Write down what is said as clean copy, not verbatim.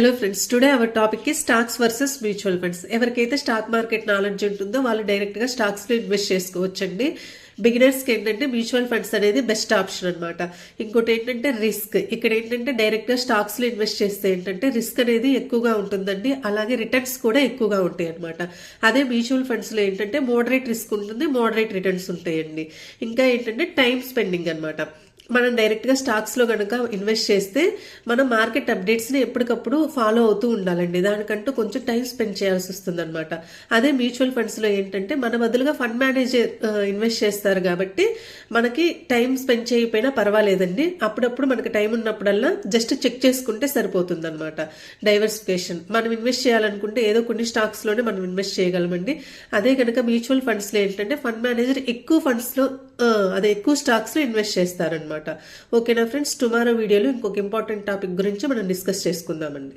Hello friends, today our topic కి stocks versus mutual funds. ఎవరికైతే stock market knowledge ఉంటుందో వాళ్ళు డైరెక్ట్ గా స్టాక్స్ లో ఇన్వెస్ట్ చేసుకోవచ్చండి. బిగినర్స్ కి ఏంటంటే మ్యూచువల్ ఫండ్స్ అనేది బెస్ట్ ఆప్షన్ అనమాట. ఇంకోటి ఏంటంటే రిస్క్. ఇక్కడ ఏంటంటే డైరెక్ట్ గా స్టాక్స్ లో ఇన్వెస్ట్ చేస్తే ఏంటంటే రిస్క్ అనేది ఎక్కువగా ఉంటుందండి. అలాగే రిటర్న్స్ కూడా ఎక్కువగా ఉంటాయి అనమాట. అదే మ్యూచువల్ ఫండ్స్ లో ఏంటంటే మోడరేట్ రిస్క్ ఉంటుంది, మోడరేట్ రిటర్న్స్ ఉంటాయండి. ఇంకా ఏంటంటే టైం స్పెండింగ్ అనమాట. మనం డైరెక్ట్గా స్టాక్స్లో కనుక ఇన్వెస్ట్ చేస్తే మనం మార్కెట్ అప్డేట్స్ని ఎప్పటికప్పుడు ఫాలో అవుతూ ఉండాలండి. దానికంటూ కొంచెం టైం స్పెండ్ చేయాల్సి వస్తుంది అనమాట. అదే మ్యూచువల్ ఫండ్స్లో ఏంటంటే మన బదులుగా ఫండ్ మేనేజర్ ఇన్వెస్ట్ చేస్తారు కాబట్టి మనకి టైం స్పెండ్ చేయకపోయినా పర్వాలేదండి. అప్పుడప్పుడు మనకి టైం ఉన్నప్పుడల్లా జస్ట్ చెక్ చేసుకుంటే సరిపోతుంది అనమాట. డైవర్సిఫికేషన్ మనం ఇన్వెస్ట్ చేయాలనుకుంటే ఏదో కొన్ని స్టాక్స్లోనే మనం ఇన్వెస్ట్ చేయగలమండి. అదే కనుక మ్యూచువల్ ఫండ్స్లో ఏంటంటే ఫండ్ మేనేజర్ ఎక్కువ ఫండ్స్లో ఎక్కువ స్టాక్స్లో ఇన్వెస్ట్ చేస్తారనమాట. ఓకేనా ఫ్రెండ్స్, టుమారో వీడియోలో ఇంకొక ఇంపార్టెంట్ టాపిక్ గురించి మనం డిస్కస్ చేసుకుందామండి.